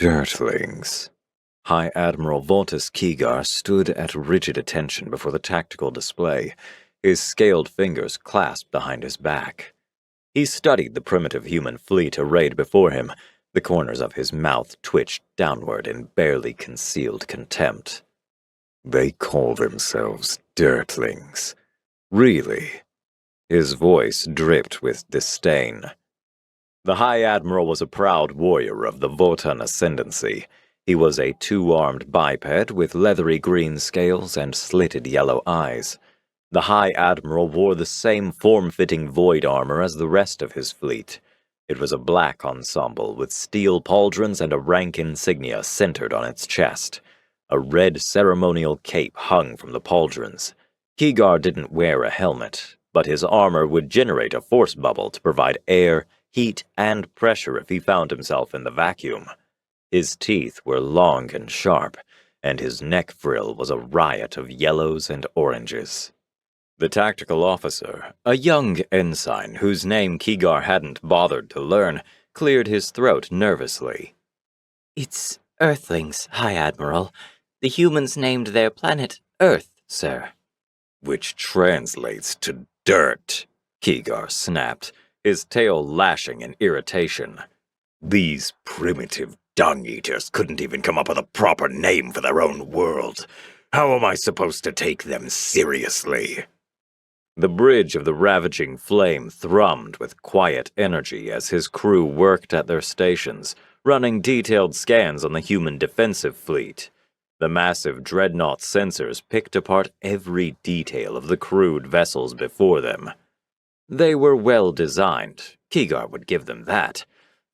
Dirtlings. High Admiral Voltus Keegar stood at rigid attention before the tactical display, his scaled fingers clasped behind his back. He studied the primitive human fleet arrayed before him. The corners of his mouth twitched downward in barely concealed contempt. They call themselves Dirtlings. Really? His voice dripped with disdain. The High Admiral was a proud warrior of the Votan ascendancy. He was a two-armed biped with leathery green scales and slitted yellow eyes. The High Admiral wore the same form-fitting void armor as the rest of his fleet. It was a black ensemble with steel pauldrons and a rank insignia centered on its chest. A red ceremonial cape hung from the pauldrons. Keegar didn't wear a helmet, but his armor would generate a force bubble to provide air, heat, and pressure if he found himself in the vacuum. His teeth were long and sharp, and his neck frill was a riot of yellows and oranges. The tactical officer, a young ensign whose name Keegar hadn't bothered to learn, cleared his throat nervously. "It's Earthlings, High Admiral. The humans named their planet Earth, sir." "Which translates to dirt," Keegar snapped, his tail lashing in irritation. "These primitive dung-eaters couldn't even come up with a proper name for their own world. How am I supposed to take them seriously?" The bridge of the ravaging flame thrummed with quiet energy as his crew worked at their stations, running detailed scans on the human defensive fleet. The massive dreadnought sensors picked apart every detail of the crude vessels before them. They were well designed, Keegar would give them that.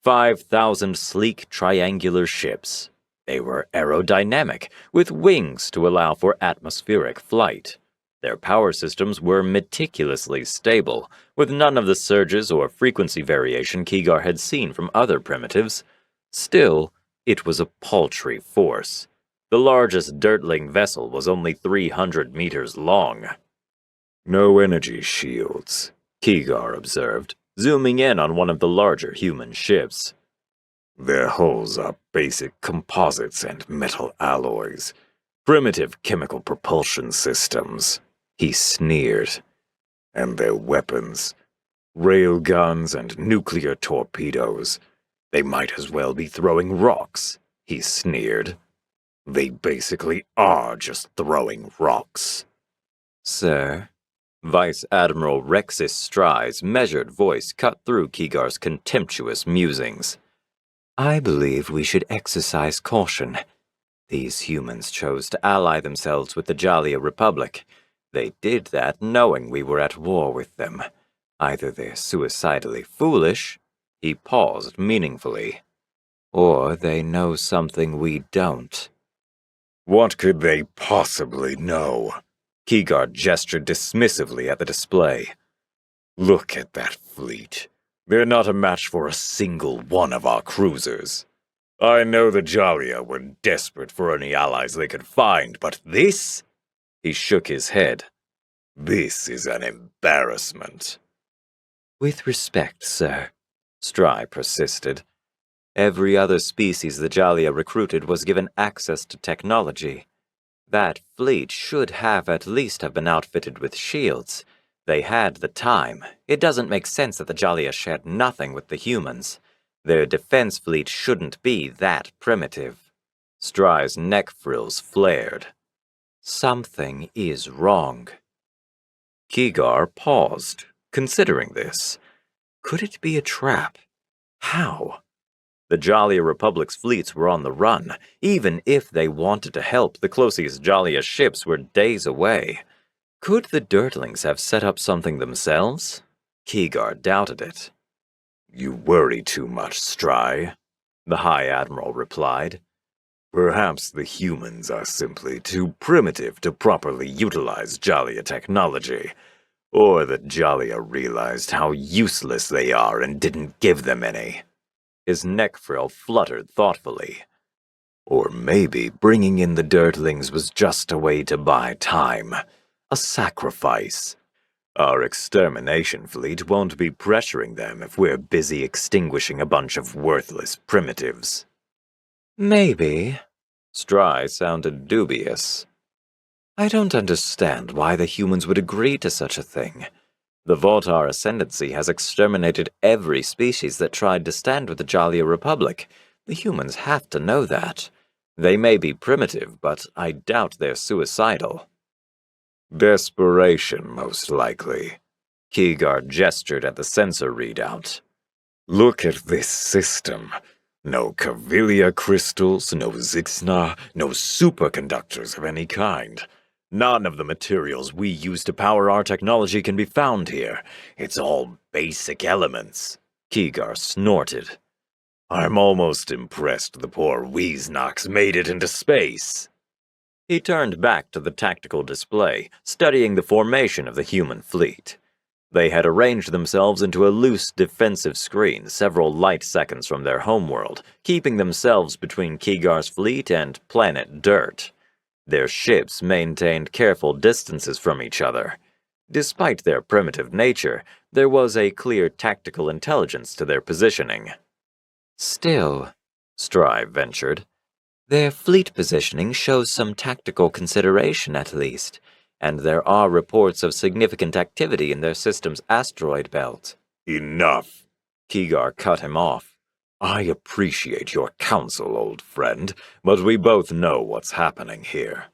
5,000 sleek triangular ships. They were aerodynamic, with wings to allow for atmospheric flight. Their power systems were meticulously stable, with none of the surges or frequency variation Keegar had seen from other primitives. Still, it was a paltry force. The largest dirtling vessel was only 300 meters long. "No energy shields," Keegar observed, zooming in on one of the larger human ships. "Their hulls are basic composites and metal alloys. Primitive chemical propulsion systems," he sneered. "And their weapons, railguns and nuclear torpedoes. They might as well be throwing rocks," he sneered. "They basically are just throwing rocks." "Sir?" Vice Admiral Rexis Stry's measured voice cut through Keegar's contemptuous musings. "I believe we should exercise caution. These humans chose to ally themselves with the Jalia Republic. They did that knowing we were at war with them. Either they're suicidally foolish," he paused meaningfully, "or they know something we don't." "What could they possibly know?" Keegar gestured dismissively at the display. "Look at that fleet. They're not a match for a single one of our cruisers. I know the Jalia were desperate for any allies they could find, but this?" He shook his head. "This is an embarrassment." "With respect, sir," Stry persisted. "Every other species the Jalia recruited was given access to technology. That fleet should at least have been outfitted with shields. They had the time. It doesn't make sense that the Jalia shared nothing with the humans. Their defense fleet shouldn't be that primitive." Stry's neck frills flared. "Something is wrong." Keegar paused, considering this. Could it be a trap? How? The Jalia Republic's fleets were on the run. Even if they wanted to help, the closest Jalia ships were days away. Could the Dirtlings have set up something themselves? Keegar doubted it. "You worry too much, Stry," the High Admiral replied. "Perhaps the humans are simply too primitive to properly utilize Jalia technology. Or that Jalia realized how useless they are and didn't give them any." His neck frill fluttered thoughtfully. "Or maybe bringing in the Dirtlings was just a way to buy time. A sacrifice. Our extermination fleet won't be pressuring them if we're busy extinguishing a bunch of worthless primitives." Maybe. Stry sounded dubious. I don't understand why the humans would agree to such a thing. The Voltar Ascendancy has exterminated every species that tried to stand with the Jalia Republic. The humans have to know that. They may be primitive, but I doubt they're suicidal. Desperation, most likely. Keegar gestured at the sensor readout. Look at this system. No Cavilia crystals, no Zixna, no superconductors of any kind. None of the materials we use to power our technology can be found here. It's all basic elements. Keegar snorted. I'm almost impressed the poor Weeznocks made it into space. He turned back to the tactical display, studying the formation of the human fleet. They had arranged themselves into a loose defensive screen several light seconds from their homeworld, keeping themselves between Keegar's fleet and planet Dirt. Their ships maintained careful distances from each other. Despite their primitive nature, there was a clear tactical intelligence to their positioning. Still, Stry ventured, their fleet positioning shows some tactical consideration at least, and there are reports of significant activity in their system's asteroid belt. Enough! Keegar cut him off. I appreciate your counsel, old friend, but we both know what's happening here.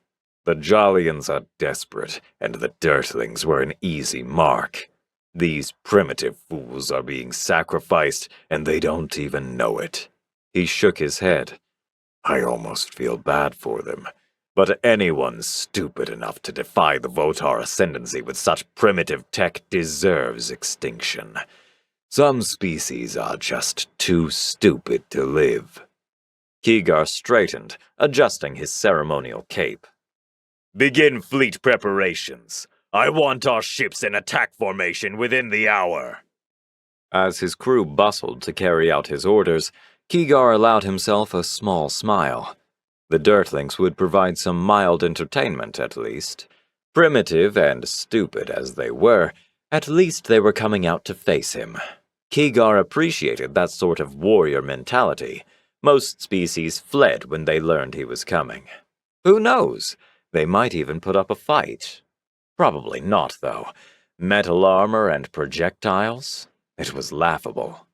The Jollians are desperate, and the Dirtlings were an easy mark. These primitive fools are being sacrificed, and they don't even know it. He shook his head. I almost feel bad for them. But anyone stupid enough to defy the Votar Ascendancy with such primitive tech deserves extinction. Some species are just too stupid to live. Keegar straightened, adjusting his ceremonial cape. Begin fleet preparations. I want our ships in attack formation within the hour. As his crew bustled to carry out his orders, Keegar allowed himself a small smile. The Dirtlings would provide some mild entertainment, at least. Primitive and stupid as they were, at least they were coming out to face him. Keegar appreciated that sort of warrior mentality. Most species fled when they learned he was coming. Who knows? They might even put up a fight. Probably not, though. Metal armor and projectiles? It was laughable.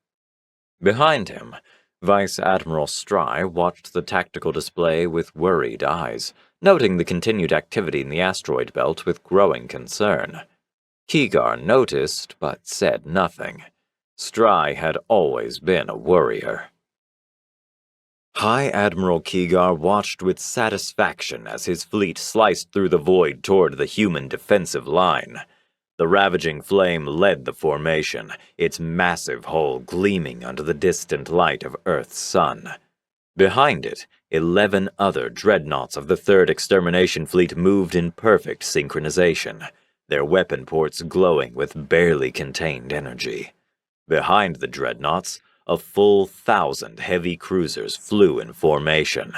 Behind him, Vice Admiral Stry watched the tactical display with worried eyes, noting the continued activity in the asteroid belt with growing concern. Keegar noticed, but said nothing. Stry had always been a worrier. High Admiral Keegar watched with satisfaction as his fleet sliced through the void toward the human defensive line. The ravaging flame led the formation, its massive hull gleaming under the distant light of Earth's sun. Behind it, 11 other dreadnoughts of the 3rd Extermination Fleet moved in perfect synchronization, their weapon ports glowing with barely contained energy. Behind the dreadnoughts, a full 1,000 heavy cruisers flew in formation.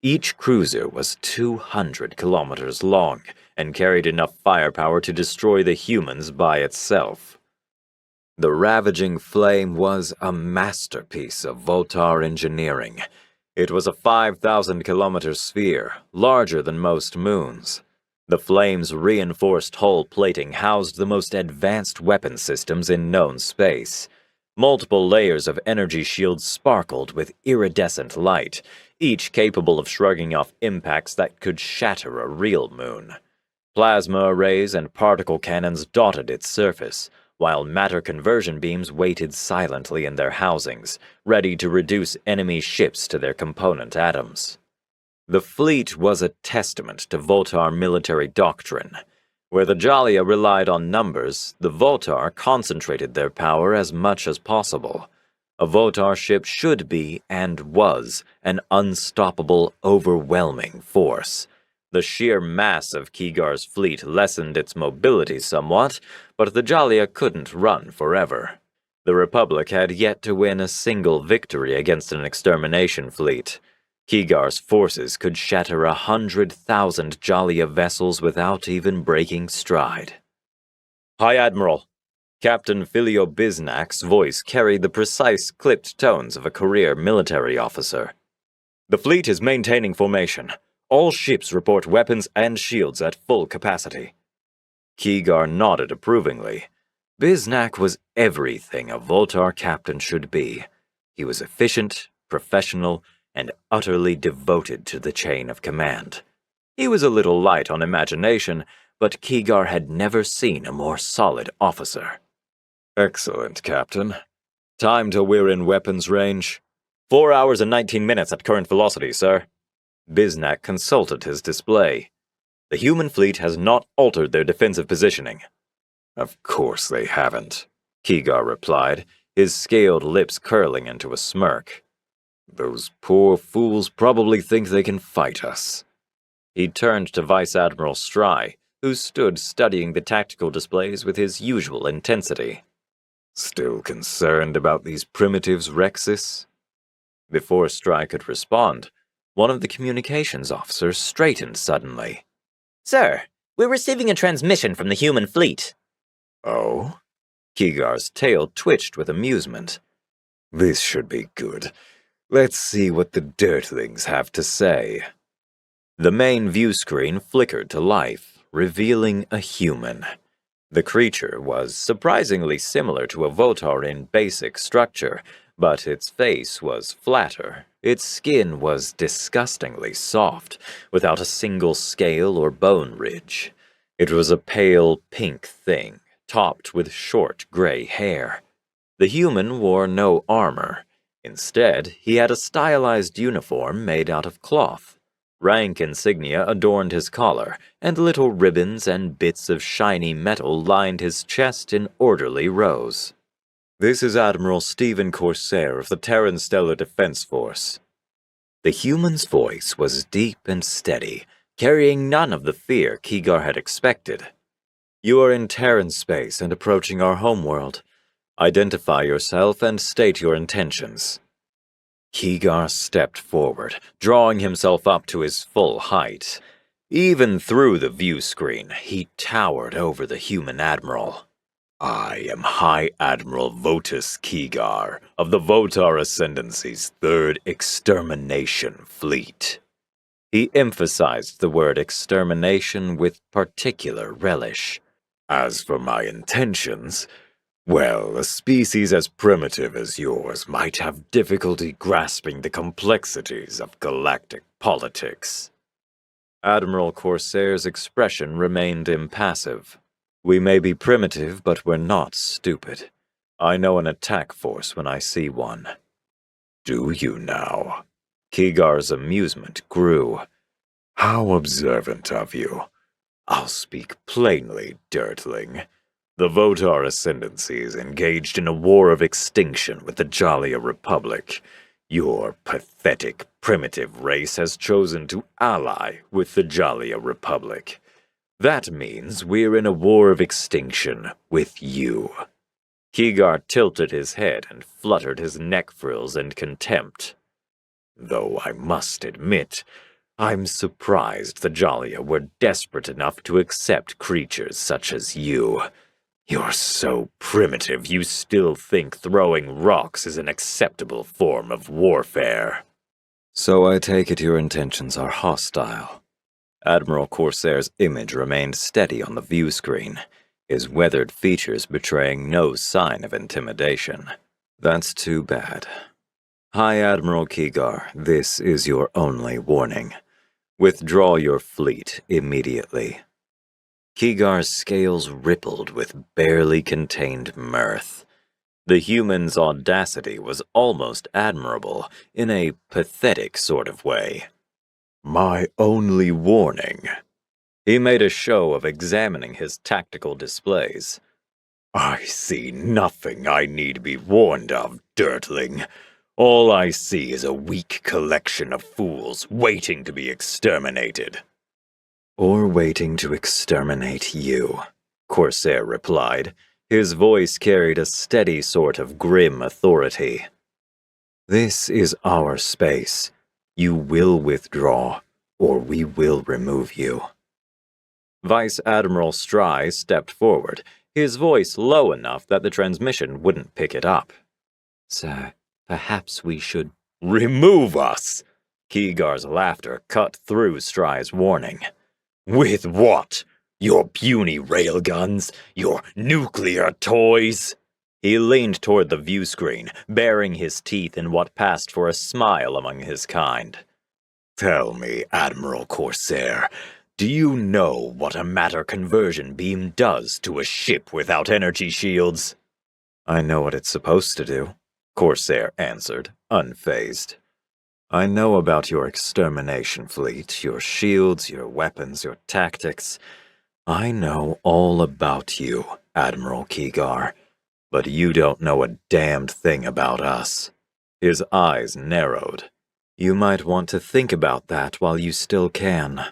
Each cruiser was 200 kilometers long and carried enough firepower to destroy the humans by itself. The ravaging flame was a masterpiece of Votar engineering. It was a 5,000-kilometer sphere, larger than most moons. The flame's reinforced hull plating housed the most advanced weapon systems in known space. Multiple layers of energy shields sparkled with iridescent light, each capable of shrugging off impacts that could shatter a real moon. Plasma arrays and particle cannons dotted its surface, while matter conversion beams waited silently in their housings, ready to reduce enemy ships to their component atoms. The fleet was a testament to Votar military doctrine. Where the Jalia relied on numbers, the Votar concentrated their power as much as possible. A Votar ship should be, and was, an unstoppable, overwhelming force. The sheer mass of Keegar's fleet lessened its mobility somewhat, but the Jalia couldn't run forever. The Republic had yet to win a single victory against an extermination fleet. Keegar's forces could shatter 100,000 Jalia vessels without even breaking stride. High Admiral. Captain Filio Biznak's voice carried the precise, clipped tones of a career military officer. The fleet is maintaining formation. All ships report weapons and shields at full capacity. Keegar nodded approvingly. Biznak was everything a Voltar captain should be. He was efficient, professional, and utterly devoted to the chain of command. He was a little light on imagination, but Keegar had never seen a more solid officer. Excellent, Captain. Time till we're in weapons range. 4 hours and 19 minutes at current velocity, sir. Biznak consulted his display. The human fleet has not altered their defensive positioning. Of course they haven't, Keegar replied, his scaled lips curling into a smirk. Those poor fools probably think they can fight us. He turned to Vice Admiral Stry, who stood studying the tactical displays with his usual intensity. Still concerned about these primitives, Rexus? Before Stry could respond, one of the communications officers straightened suddenly. Sir, we're receiving a transmission from the human fleet. Oh? Keegar's tail twitched with amusement. This should be good. Let's see what the dirtlings have to say. The main view screen flickered to life, revealing a human. The creature was surprisingly similar to a Votar in basic structure, but its face was flatter. Its skin was disgustingly soft, without a single scale or bone ridge. It was a pale pink thing, topped with short gray hair. The human wore no armor. Instead, he had a stylized uniform made out of cloth. Rank insignia adorned his collar, and little ribbons and bits of shiny metal lined his chest in orderly rows. This is Admiral Stephen Corsair of the Terran Stellar Defense Force. The human's voice was deep and steady, carrying none of the fear Keegar had expected. You are in Terran space and approaching our homeworld. Identify yourself and state your intentions. Keegar stepped forward, drawing himself up to his full height. Even through the view screen, he towered over the human admiral. I am High Admiral Votus Keegar of the Votar Ascendancy's 3rd Extermination Fleet. He emphasized the word extermination with particular relish. As for my intentions, well, a species as primitive as yours might have difficulty grasping the complexities of galactic politics. Admiral Corsair's expression remained impassive. We may be primitive, but we're not stupid. I know an attack force when I see one. Do you now? Keegar's amusement grew. How observant of you. I'll speak plainly, dirtling. The Votar Ascendancy is engaged in a war of extinction with the Jalia Republic. Your pathetic, primitive race has chosen to ally with the Jalia Republic. That means we're in a war of extinction with you. Keegar tilted his head and fluttered his neck frills in contempt. Though I must admit, I'm surprised the Jalia were desperate enough to accept creatures such as you. You're so primitive you still think throwing rocks is an acceptable form of warfare. So I take it your intentions are hostile. Admiral Corsair's image remained steady on the view screen, his weathered features betraying no sign of intimidation. That's too bad. High Admiral Keegar, this is your only warning. Withdraw your fleet immediately. Keegar's scales rippled with barely contained mirth. The human's audacity was almost admirable, in a pathetic sort of way. My only warning. He made a show of examining his tactical displays. I see nothing I need be warned of, dirtling. All I see is a weak collection of fools waiting to be exterminated. Or waiting to exterminate you, Corsair replied. His voice carried a steady sort of grim authority. This is our space. You will withdraw, or we will remove you. Vice Admiral Stry stepped forward, his voice low enough that the transmission wouldn't pick it up. Sir, perhaps we should... Remove us! Keegar's laughter cut through Stry's warning. With what? Your puny railguns? Your nuclear toys? He leaned toward the view screen, baring his teeth in what passed for a smile among his kind. Tell me, Admiral Corsair, do you know what a matter conversion beam does to a ship without energy shields? I know what it's supposed to do, Corsair answered, unfazed. I know about your extermination fleet, your shields, your weapons, your tactics. I know all about you, Admiral Keegar, but you don't know a damned thing about us. His eyes narrowed. You might want to think about that while you still can.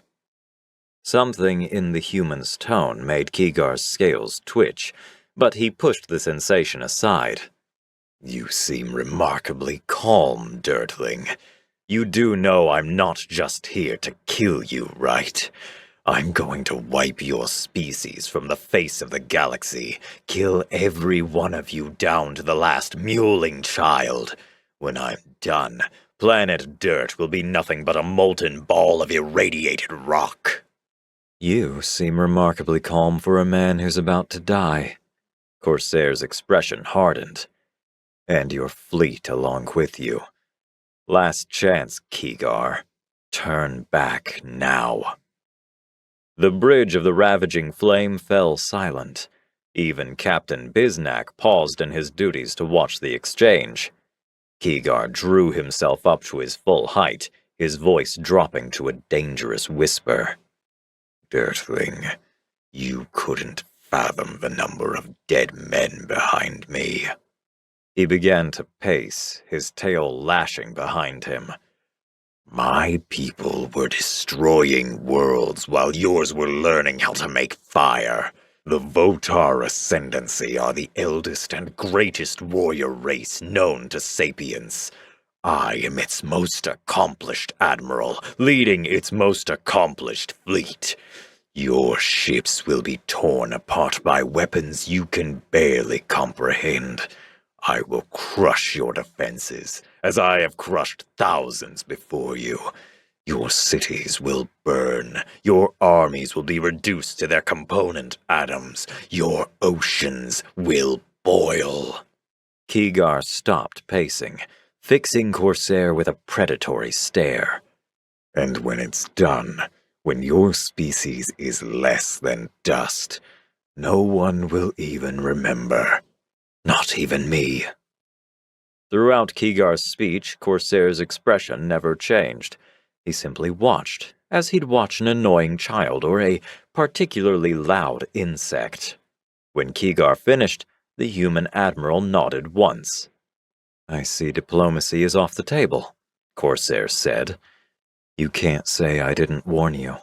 Something in the human's tone made Keegar's scales twitch, but he pushed the sensation aside. You seem remarkably calm, Dirtling. You do know I'm not just here to kill you, right? I'm going to wipe your species from the face of the galaxy, kill every one of you down to the last mewling child. When I'm done, planet Dirt will be nothing but a molten ball of irradiated rock. You seem remarkably calm for a man who's about to die. Corsair's expression hardened. And your fleet along with you. Last chance, Keegar. Turn back now. The bridge of the ravaging flame fell silent. Even Captain Biznak paused in his duties to watch the exchange. Keegar drew himself up to his full height, his voice dropping to a dangerous whisper. Dirtling, you couldn't fathom the number of dead men behind me. He began to pace, his tail lashing behind him. My people were destroying worlds while yours were learning how to make fire. The Votar Ascendancy are the eldest and greatest warrior race known to sapiens. I am its most accomplished admiral, leading its most accomplished fleet. Your ships will be torn apart by weapons you can barely comprehend. I will crush your defenses, as I have crushed thousands before you. Your cities will burn. Your armies will be reduced to their component atoms. Your oceans will boil. Keegar stopped pacing, fixing Corsair with a predatory stare. And when it's done, when your species is less than dust, no one will even remember. Not even me. Throughout Keegar's speech, Corsair's expression never changed. He simply watched, as he'd watch an annoying child or a particularly loud insect. When Keegar finished, the human admiral nodded once. I see diplomacy is off the table, Corsair said. You can't say I didn't warn you.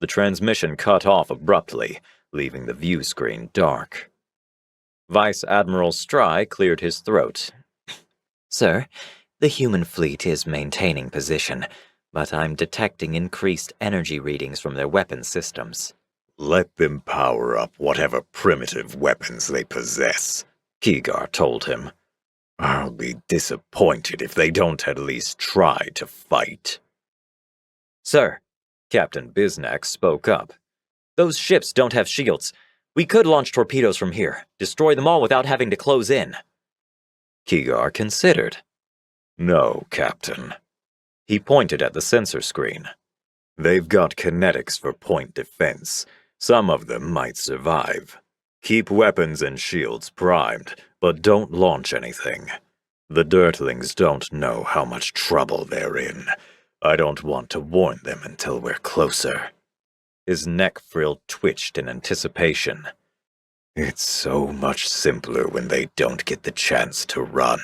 The transmission cut off abruptly, leaving the view screen dark. Vice Admiral Stry cleared his throat. Sir, the human fleet is maintaining position, but I'm detecting increased energy readings from their weapon systems. Let them power up whatever primitive weapons they possess, Keegar told him. I'll be disappointed if they don't at least try to fight. Sir, Captain Biznak spoke up. Those ships don't have shields. We could launch torpedoes from here, destroy them all without having to close in. Keegar considered. No, Captain. He pointed at the sensor screen. They've got kinetics for point defense. Some of them might survive. Keep weapons and shields primed, but don't launch anything. The Dirtlings don't know how much trouble they're in. I don't want to warn them until we're closer. His neck frill twitched in anticipation. It's so much simpler when they don't get the chance to run.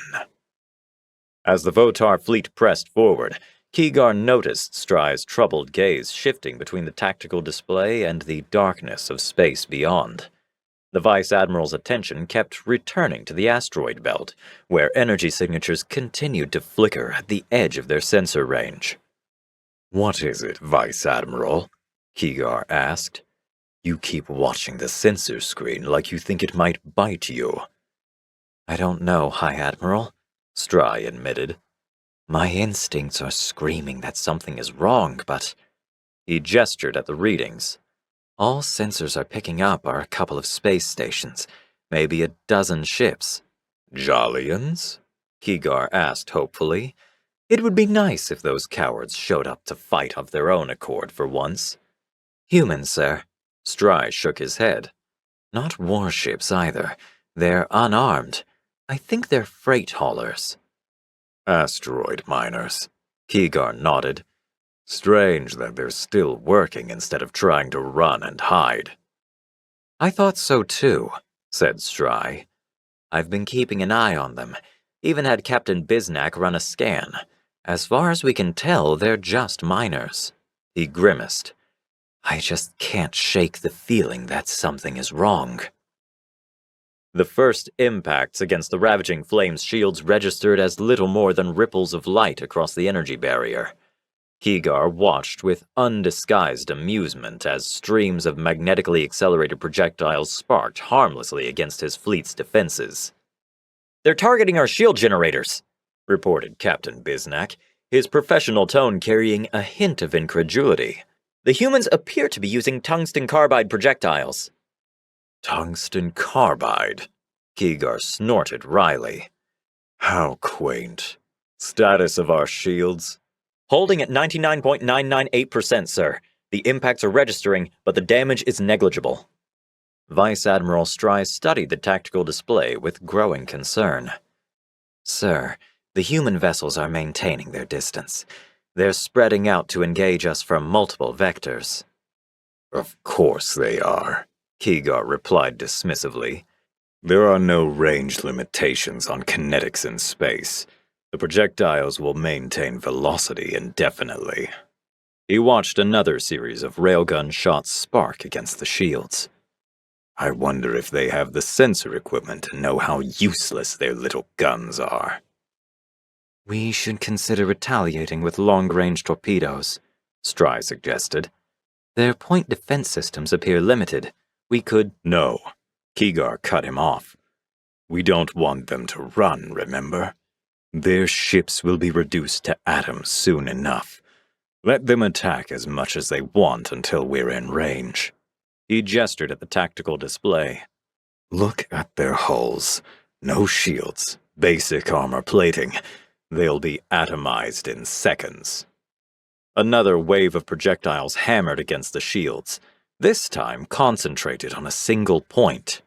As the Votar fleet pressed forward, Keegar noticed Stry's troubled gaze shifting between the tactical display and the darkness of space beyond. The Vice Admiral's attention kept returning to the asteroid belt, where energy signatures continued to flicker at the edge of their sensor range. What is it, Vice Admiral? Keegar asked. You keep watching the sensor screen like you think it might bite you. I don't know, High Admiral, Stry admitted. My instincts are screaming that something is wrong, but he gestured at the readings. All sensors are picking up are a couple of space stations, maybe a dozen ships. Jollians? Kigar asked hopefully. It would be nice if those cowards showed up to fight of their own accord for once. Humans, sir. Stry shook his head. Not warships either. They're unarmed. I think they're freight haulers. Asteroid miners. Kigar nodded. Strange that they're still working instead of trying to run and hide. I thought so too, said Stry. I've been keeping an eye on them. Even had Captain Bisnack run a scan. As far as we can tell, they're just miners. He grimaced. I just can't shake the feeling that something is wrong. The first impacts against the ravaging flame's shields registered as little more than ripples of light across the energy barrier. Kigar watched with undisguised amusement as streams of magnetically accelerated projectiles sparked harmlessly against his fleet's defenses. They're targeting our shield generators, reported Captain Bisnack, his professional tone carrying a hint of incredulity. The humans appear to be using tungsten carbide projectiles. Tungsten carbide? Kigar snorted wryly. How quaint. Status of our shields? Holding at 99.998%, sir. The impacts are registering, but the damage is negligible. Vice Admiral Stry studied the tactical display with growing concern. Sir, the human vessels are maintaining their distance. They're spreading out to engage us from multiple vectors. Of course they are, Kigar replied dismissively. There are no range limitations on kinetics in space. The projectiles will maintain velocity indefinitely. He watched another series of railgun shots spark against the shields. I wonder if they have the sensor equipment to know how useless their little guns are. We should consider retaliating with long-range torpedoes, Stry suggested. Their point defense systems appear limited. We could— No, Kigar cut him off. We don't want them to run, remember? Their ships will be reduced to atoms soon enough. Let them attack as much as they want until we're in range. He gestured at the tactical display. Look at their hulls. No shields, basic armor plating. They'll be atomized in seconds. Another wave of projectiles hammered against the shields, this time concentrated on a single point.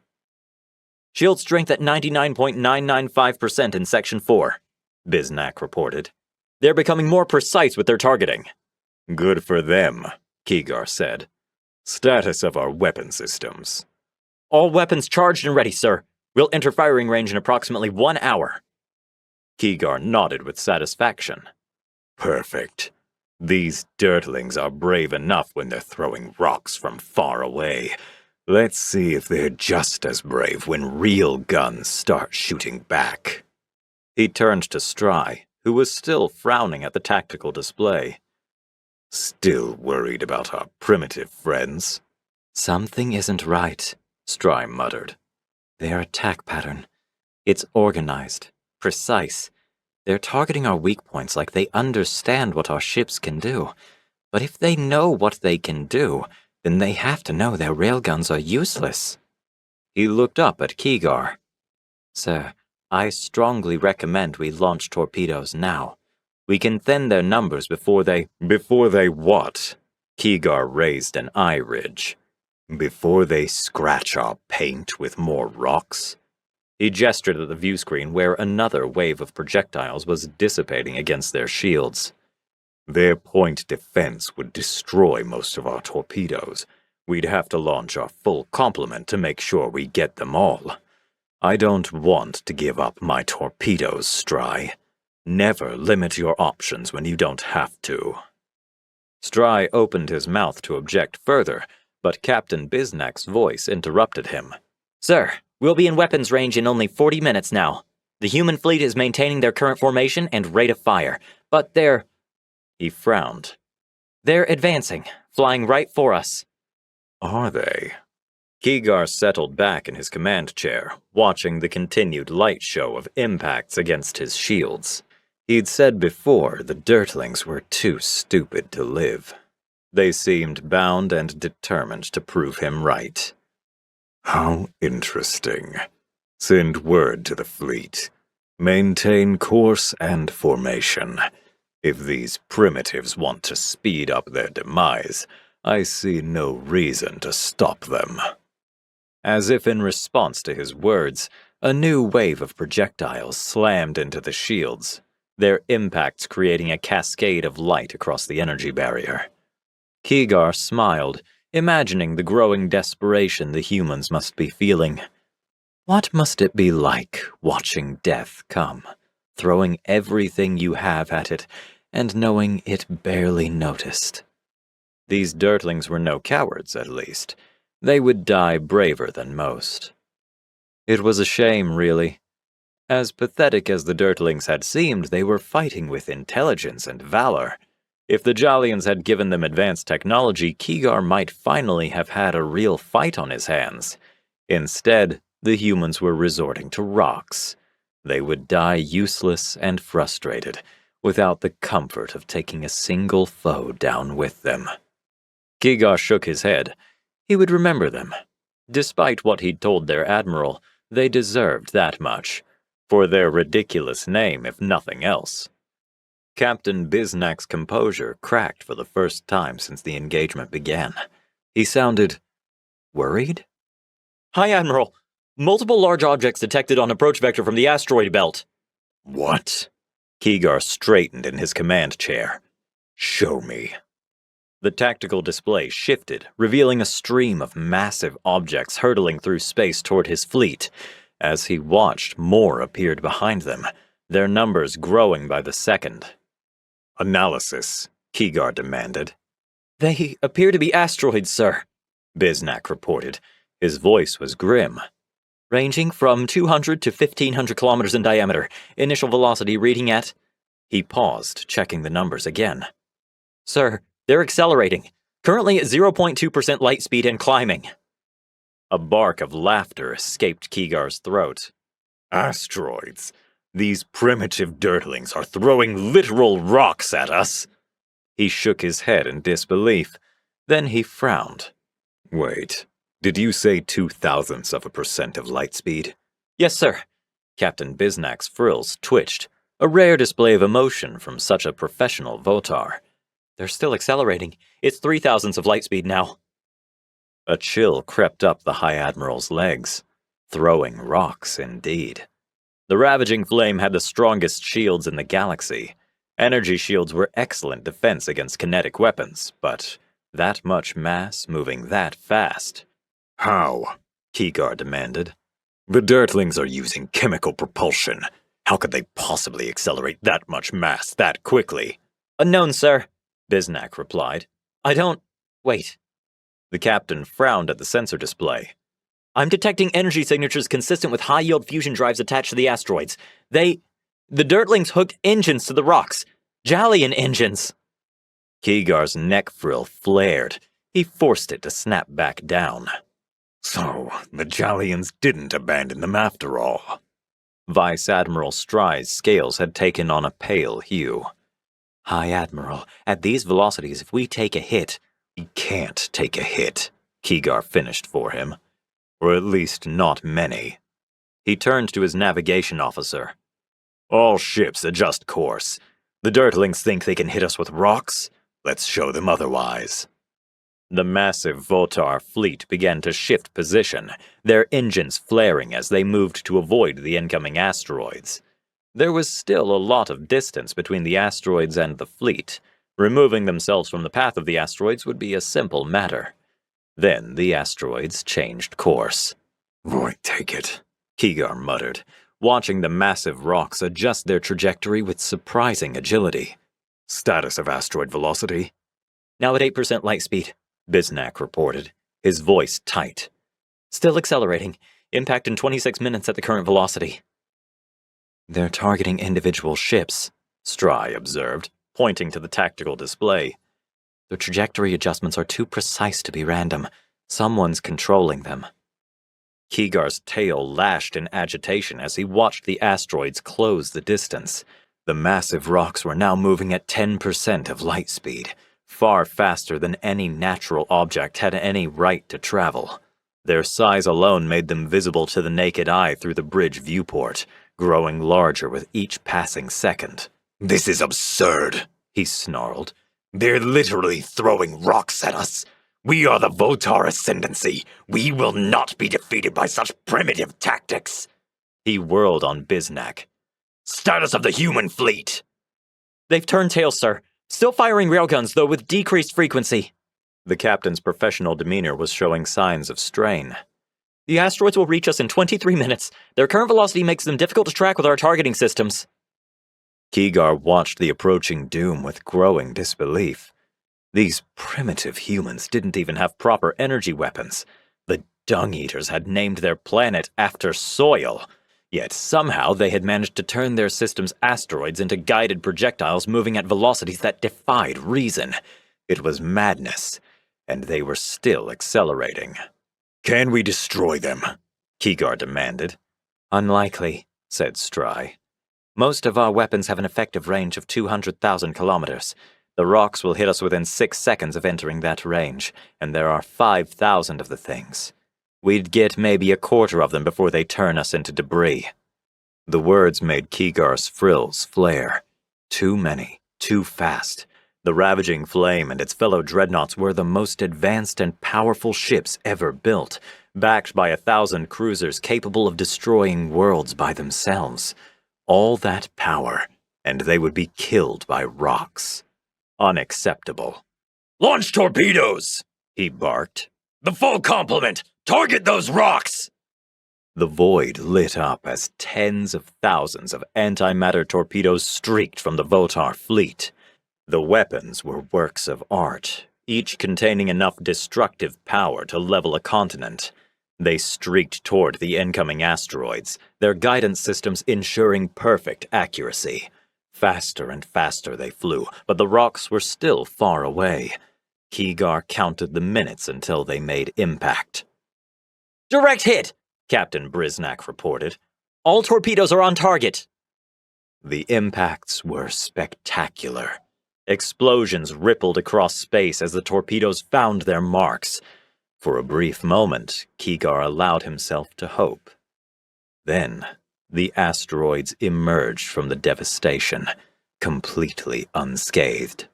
Shield strength at 99.995% in Section 4. Bisnack reported. They're becoming more precise with their targeting. Good for them, Kigar said. Status of our weapon systems. All weapons charged and ready, sir. We'll enter firing range in approximately 1 hour. Kigar nodded with satisfaction. Perfect. These dirtlings are brave enough when they're throwing rocks from far away. Let's see if they're just as brave when real guns start shooting back. He turned to Stry, who was still frowning at the tactical display. Still worried about our primitive friends? Something isn't right, Stry muttered. Their attack pattern. It's organized, precise. They're targeting our weak points like they understand what our ships can do. But if they know what they can do, then they have to know their railguns are useless. He looked up at Kigar. Sir, I strongly recommend we launch torpedoes now. We can thin their numbers before they— Before they what? Kigar raised an eye ridge. Before they scratch our paint with more rocks? He gestured at the view screen where another wave of projectiles was dissipating against their shields. Their point defense would destroy most of our torpedoes. We'd have to launch our full complement to make sure we get them all. I don't want to give up my torpedoes, Stry. Never limit your options when you don't have to. Stry opened his mouth to object further, but Captain Bisnack's voice interrupted him. Sir, we'll be in weapons range in only 40 minutes now. The human fleet is maintaining their current formation and rate of fire, but they're— He frowned. They're advancing, flying right for us. Are they? Kigar settled back in his command chair, watching the continued light show of impacts against his shields. He'd said before the Dirtlings were too stupid to live. They seemed bound and determined to prove him right. How interesting. Send word to the fleet. Maintain course and formation. If these primitives want to speed up their demise, I see no reason to stop them. As if in response to his words, a new wave of projectiles slammed into the shields, their impacts creating a cascade of light across the energy barrier. Keegar smiled, imagining the growing desperation the humans must be feeling. What must it be like watching death come, throwing everything you have at it, and knowing it barely noticed? These Dirtlings were no cowards, at least. They would die braver than most. It was a shame, really. As pathetic as the Dirtlings had seemed, they were fighting with intelligence and valor. If the Jalians had given them advanced technology, Keegar might finally have had a real fight on his hands. Instead, the humans were resorting to rocks. They would die useless and frustrated, without the comfort of taking a single foe down with them. Keegar shook his head. He would remember them. Despite what he'd told their admiral, they deserved that much. For their ridiculous name, if nothing else. Captain Biznak's composure cracked for the first time since the engagement began. He sounded worried? Hi, Admiral. Multiple large objects detected on approach vector from the asteroid belt. What? Keegar straightened in his command chair. Show me. The tactical display shifted, revealing a stream of massive objects hurtling through space toward his fleet. As he watched, more appeared behind them, their numbers growing by the second. Analysis, Keegar demanded. They appear to be asteroids, sir, Biznak reported. His voice was grim. Ranging from 200 to 1,500 kilometers in diameter. Initial velocity reading at... He paused, checking the numbers again. Sir, they're accelerating. Currently at 0.2% light speed and climbing. A bark of laughter escaped Keegar's throat. Asteroids. These primitive Dirtlings are throwing literal rocks at us. He shook his head in disbelief. Then he frowned. Wait, did you say 0.002% of light speed? Yes, sir. Captain Biznak's frills twitched, a rare display of emotion from such a professional Votar. They're still accelerating. It's 0.003 of light speed now. A chill crept up the High Admiral's legs. Throwing rocks, indeed. The ravaging flame had the strongest shields in the galaxy. Energy shields were excellent defense against kinetic weapons, but that much mass moving that fast. How? Keegar demanded. The Dirtlings are using chemical propulsion. How could they possibly accelerate that much mass that quickly? Unknown, sir, Biznak replied. I don't... Wait. The captain frowned at the sensor display. I'm detecting energy signatures consistent with high-yield fusion drives attached to the asteroids. The Dirtlings hooked engines to the rocks. Jalian engines. Keegar's neck frill flared. He forced it to snap back down. So, the Jalians didn't abandon them after all. Vice Admiral Strye's scales had taken on a pale hue. High Admiral, at these velocities, if we take a hit... We can't take a hit, Keegar finished for him. Or at least not many. He turned to his navigation officer. All ships adjust course. The Dirtlings think they can hit us with rocks? Let's show them otherwise. The massive Votar fleet began to shift position, their engines flaring as they moved to avoid the incoming asteroids. There was still a lot of distance between the asteroids and the fleet. Removing themselves from the path of the asteroids would be a simple matter. Then the asteroids changed course. Boy, take it, Keegar muttered, watching the massive rocks adjust their trajectory with surprising agility. Status of asteroid velocity? Now at 8% light speed, Biznak reported, his voice tight. Still accelerating. Impact in 26 minutes at the current velocity. They're targeting individual ships, Strye observed, pointing to the tactical display. The trajectory adjustments are too precise to be random. Someone's controlling them. Keegar's tail lashed in agitation as he watched the asteroids close the distance. The massive rocks were now moving at 10% of light speed, far faster than any natural object had any right to travel. Their size alone made them visible to the naked eye through the bridge viewport, growing larger with each passing second. "This is absurd," he snarled. "They're literally throwing rocks at us. We are the Votar Ascendancy. We will not be defeated by such primitive tactics." He whirled on Biznak. "Status of the human fleet." "They've turned tail, sir. Still firing railguns, though with decreased frequency." The captain's professional demeanor was showing signs of strain. "The asteroids will reach us in 23 minutes. Their current velocity makes them difficult to track with our targeting systems." Keegar watched the approaching doom with growing disbelief. These primitive humans didn't even have proper energy weapons. The Dung-Eaters had named their planet after soil. Yet somehow they had managed to turn their system's asteroids into guided projectiles moving at velocities that defied reason. It was madness, and they were still accelerating. "Can we destroy them?" Keegar demanded. "Unlikely," said Stry. "Most of our weapons have an effective range of 200,000 kilometers. The rocks will hit us within 6 seconds of entering that range, and there are 5,000 of the things. We'd get maybe a quarter of them before they turn us into debris." The words made Keegar's frills flare. Too many, too fast. The ravaging flame and its fellow dreadnoughts were the most advanced and powerful ships ever built, backed by 1,000 cruisers capable of destroying worlds by themselves. All that power, and they would be killed by rocks. Unacceptable. "Launch torpedoes!" he barked. "The full complement! Target those rocks!" The void lit up as tens of thousands of antimatter torpedoes streaked from the Votar fleet. The weapons were works of art, each containing enough destructive power to level a continent. They streaked toward the incoming asteroids, their guidance systems ensuring perfect accuracy. Faster and faster they flew, but the rocks were still far away. Keegar counted the minutes until they made impact. "Direct hit!" Captain Briznak reported. "All torpedoes are on target." The impacts were spectacular. Explosions rippled across space as the torpedoes found their marks. For a brief moment, Keegar allowed himself to hope. Then, the asteroids emerged from the devastation, completely unscathed.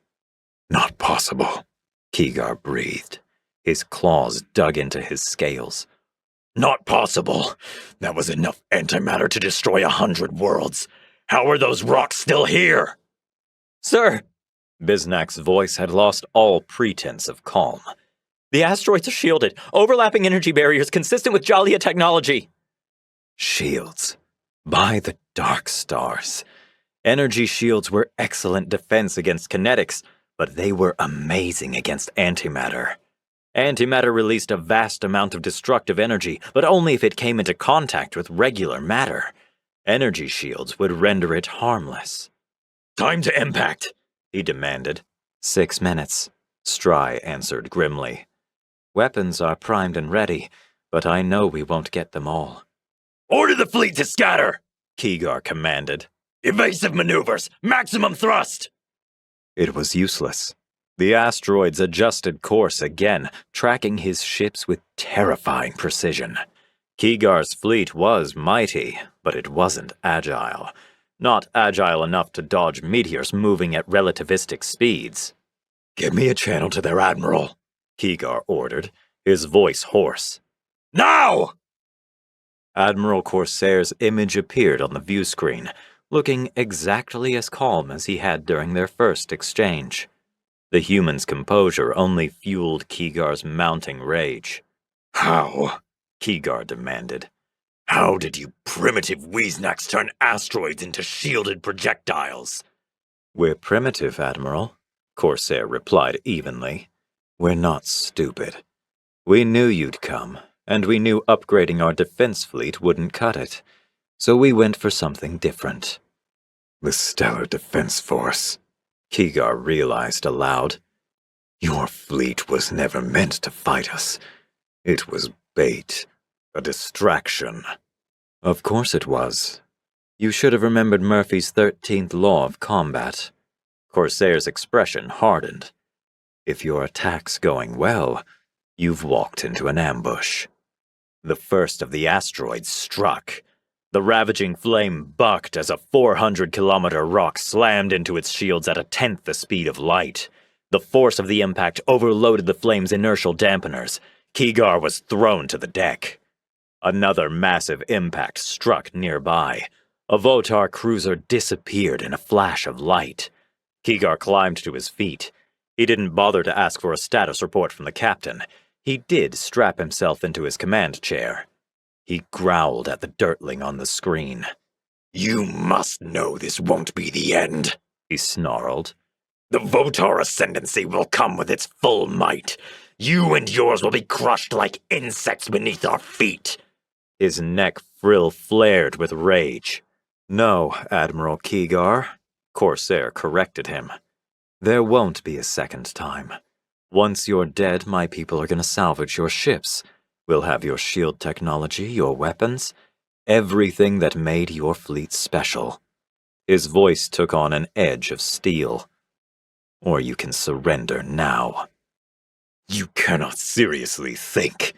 "Not possible," Keegar breathed. His claws dug into his scales. "Not possible. That was enough antimatter to destroy 100 worlds. How are those rocks still here?" "Sir!" Biznak's voice had lost all pretense of calm. "The asteroids are shielded, overlapping energy barriers consistent with Jalia technology." Shields. By the dark stars. Energy shields were excellent defense against kinetics, but they were amazing against antimatter. Antimatter released a vast amount of destructive energy, but only if it came into contact with regular matter. Energy shields would render it harmless. "Time to impact," he demanded. 6 minutes, Stry answered grimly. "Weapons are primed and ready, but I know we won't get them all." "Order the fleet to scatter," Keegar commanded. "Evasive maneuvers, maximum thrust." It was useless. The asteroids adjusted course again, tracking his ships with terrifying precision. Keegar's fleet was mighty, but it wasn't agile. Not agile enough to dodge meteors moving at relativistic speeds. "Give me a channel to their admiral," Keegar ordered, his voice hoarse. "Now!" Admiral Corsair's image appeared on the view screen, looking exactly as calm as he had during their first exchange. The human's composure only fueled Keegar's mounting rage. "How?" Keegar demanded. "How did you primitive Weeznacks turn asteroids into shielded projectiles?" "We're primitive, Admiral," Corsair replied evenly. "We're not stupid. We knew you'd come, and we knew upgrading our defense fleet wouldn't cut it. So we went for something different." "The Stellar Defense Force," Keegar realized aloud. "Your fleet was never meant to fight us. It was bait, a distraction." "Of course it was. You should have remembered Murphy's 13th law of combat. Corsair's expression hardened. If your attack's going well, you've walked into an ambush. The first of the asteroids struck. The ravaging flame bucked as a 400-kilometer rock slammed into its shields at 1/10 the speed of light. The force of the impact overloaded the flame's inertial dampeners. Kigar was thrown to the deck. Another massive impact struck nearby. A Votar cruiser disappeared in a flash of light. Kigar climbed to his feet. He didn't bother to ask for a status report from the captain. He did strap himself into his command chair. He growled at the dirtling on the screen. You must know this won't be the end, he snarled. The Votar ascendancy will come with its full might. You and yours will be crushed like insects beneath our feet. His neck frill flared with rage. No, Admiral Kigar, Corsair corrected him. There won't be a second time. Once you're dead, my people are going to salvage your ships. We'll have your shield technology, your weapons, everything that made your fleet special. His voice took on an edge of steel. Or you can surrender now. You cannot seriously think,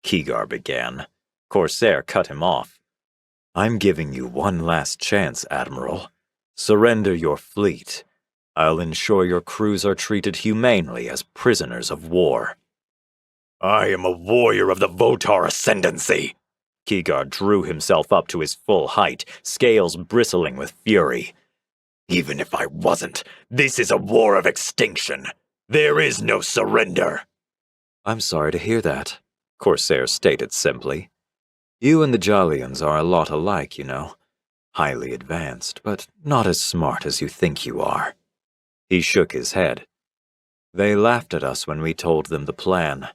Kigar began. Corsair cut him off. I'm giving you one last chance, Admiral. Surrender your fleet. I'll ensure your crews are treated humanely as prisoners of war. I am a warrior of the Votar ascendancy. Kigar drew himself up to his full height, scales bristling with fury. Even if I wasn't, this is a war of extinction. There is no surrender. I'm sorry to hear that, Corsair stated simply. You and the Jalians are a lot alike, you know. Highly advanced, but not as smart as you think you are. He shook his head. They laughed at us when we told them the plan.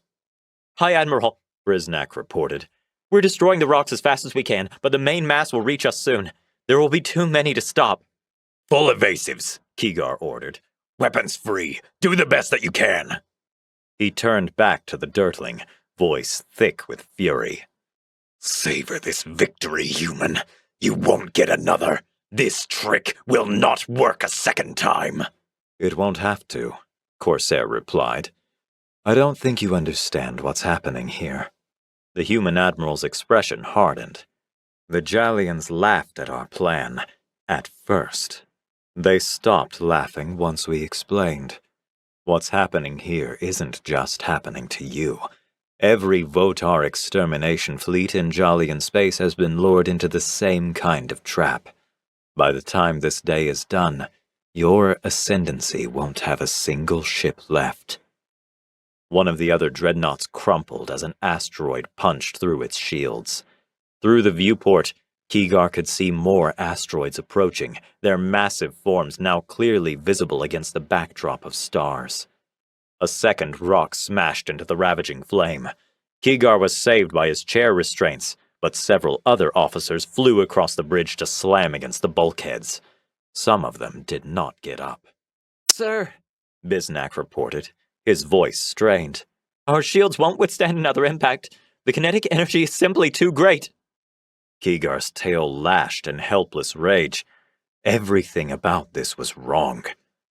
Hi, Admiral, Briznak reported. We're destroying the rocks as fast as we can, but the main mass will reach us soon. There will be too many to stop. Full evasives, Kigar ordered. Weapons free. Do the best that you can. He turned back to the dirtling, voice thick with fury. Savor this victory, human. You won't get another. This trick will not work a second time. It won't have to, Corsair replied. I don't think you understand what's happening here. The human admiral's expression hardened. The Jalians laughed at our plan, at first. They stopped laughing once we explained. What's happening here isn't just happening to you. Every Votar extermination fleet in Jalian space has been lured into the same kind of trap. By the time this day is done, your ascendancy won't have a single ship left. One of the other dreadnoughts crumpled as an asteroid punched through its shields. Through the viewport, Kigar could see more asteroids approaching, their massive forms now clearly visible against the backdrop of stars. A second rock smashed into the ravaging flame. Kigar was saved by his chair restraints, but several other officers flew across the bridge to slam against the bulkheads. Some of them did not get up. Sir, Biznak reported, his voice strained. Our shields won't withstand another impact. The kinetic energy is simply too great. Kigar's tail lashed in helpless rage. Everything about this was wrong.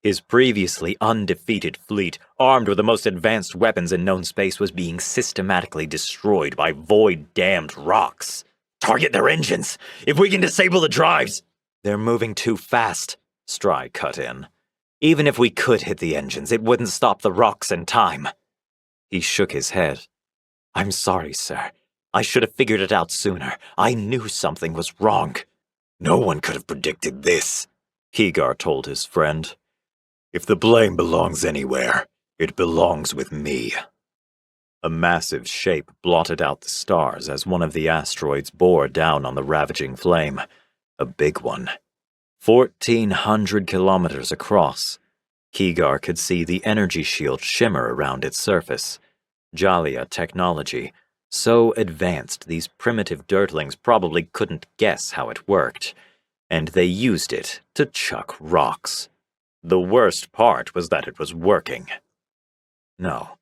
His previously undefeated fleet, armed with the most advanced weapons in known space, was being systematically destroyed by void-damned rocks. Target their engines! If we can disable the drives! They're moving too fast, Stry cut in. Even if we could hit the engines, it wouldn't stop the rocks in time. He shook his head. I'm sorry, sir. I should have figured it out sooner. I knew something was wrong. No one could have predicted this, Kigar told his friend. If the blame belongs anywhere, it belongs with me. A massive shape blotted out the stars as one of the asteroids bore down on the ravaging flame. A big one. 1,400 kilometers across. Kigar could see the energy shield shimmer around its surface. Jalia technology. So advanced, these primitive dirtlings probably couldn't guess how it worked. And they used it to chuck rocks. The worst part was that it was working. No,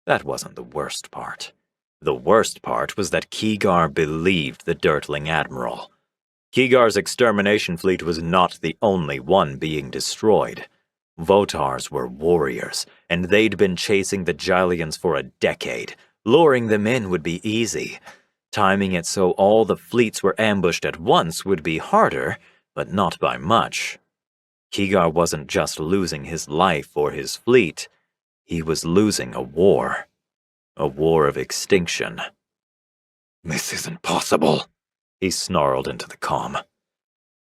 that wasn't the worst part. The worst part was that Kigar believed the dirtling admiral. Kigar's extermination fleet was not the only one being destroyed. Votars were warriors, and they'd been chasing the Gylians for a decade. Luring them in would be easy. Timing it so all the fleets were ambushed at once would be harder, but not by much. Kigar wasn't just losing his life or his fleet. He was losing a war. A war of extinction. This isn't possible, He snarled into the comm.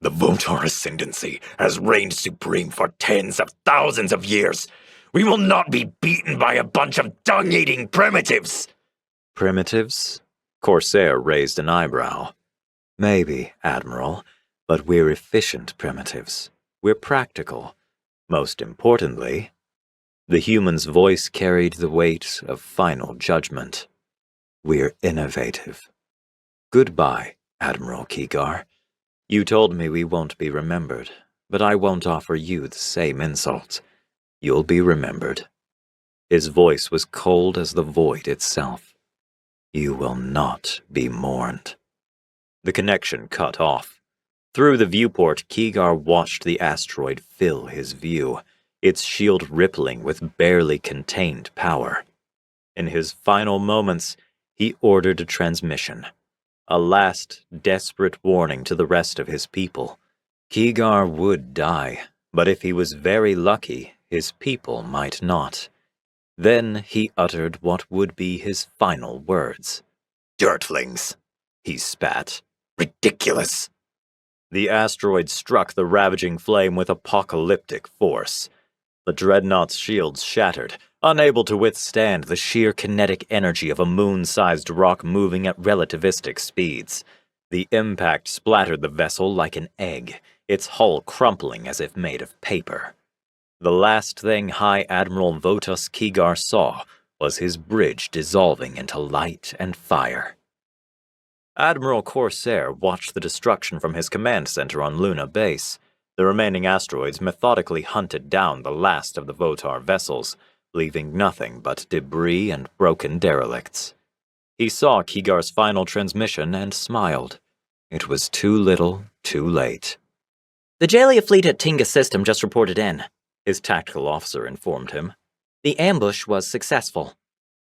The Votar ascendancy has reigned supreme for tens of thousands of years. We will not be beaten by a bunch of dung-eating primitives. Primitives? Corsair raised an eyebrow. Maybe, Admiral, but we're efficient primitives. We're practical. Most importantly, the human's voice carried the weight of final judgment. We're innovative. Goodbye, Admiral Kigar. You told me we won't be remembered, but I won't offer you the same insult. You'll be remembered. His voice was cold as the void itself. You will not be mourned. The connection cut off. Through the viewport, Kigar watched the asteroid fill his view, its shield rippling with barely contained power. In his final moments, he ordered a transmission. A last, desperate warning to the rest of his people. Kigar would die, but if he was very lucky, his people might not. Then he uttered what would be his final words. Dirtlings, He spat. ridiculous. The asteroid struck the ravaging flame with apocalyptic force. The dreadnought's shields shattered, unable to withstand the sheer kinetic energy of a moon-sized rock moving at relativistic speeds. The impact splattered the vessel like an egg, its hull crumpling as if made of paper. The last thing High Admiral Votus Kigar saw was his bridge dissolving into light and fire. Admiral Corsair watched the destruction from his command center on Luna Base. The remaining asteroids methodically hunted down the last of the Votar vessels, leaving nothing but debris and broken derelicts. He saw Kigar's final transmission and smiled. It was too little, too late. The Jalia fleet at Tinga System just reported in, His tactical officer informed him. The ambush was successful.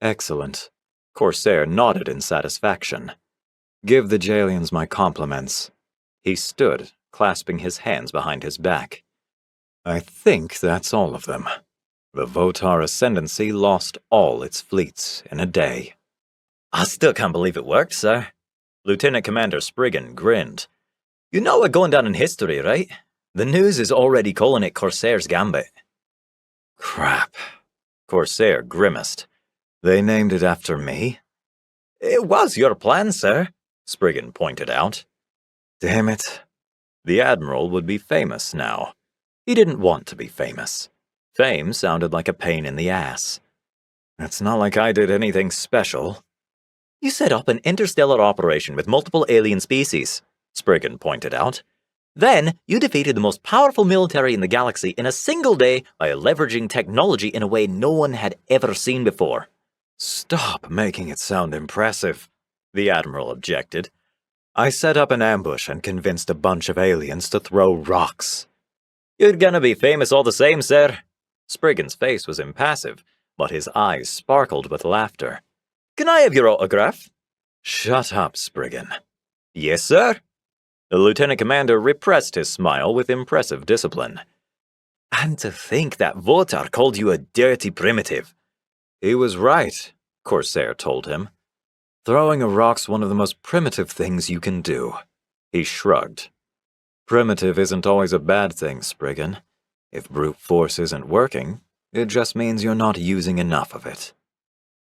Excellent. Corsair nodded in satisfaction. Give the Jalians my compliments. He stood, clasping his hands behind his back. I think that's all of them. The Votar Ascendancy lost all its fleets in a day. I still can't believe it worked, sir. Lieutenant Commander Spriggan grinned. You know we're going down in history, right? The news is already calling it Corsair's Gambit. Crap. Corsair grimaced. They named it after me? It was your plan, sir, Spriggan pointed out. Damn it. The Admiral would be famous now. He didn't want to be famous. Fame sounded like a pain in the ass. It's not like I did anything special. You set up an interstellar operation with multiple alien species, Spriggan pointed out. Then you defeated the most powerful military in the galaxy in a single day by leveraging technology in a way no one had ever seen before. Stop making it sound impressive, the Admiral objected. I set up an ambush and convinced a bunch of aliens to throw rocks. You're gonna be famous all the same, sir. Spriggan's face was impassive, but his eyes sparkled with laughter. Can I have your autograph? Shut up, Spriggan. Yes, sir. The Lieutenant Commander repressed his smile with impressive discipline. And to think that Votar called you a dirty primitive. He was right, Corsair told him. Throwing a rock's one of the most primitive things you can do. He shrugged. Primitive isn't always a bad thing, Spriggan. If brute force isn't working, it just means you're not using enough of it.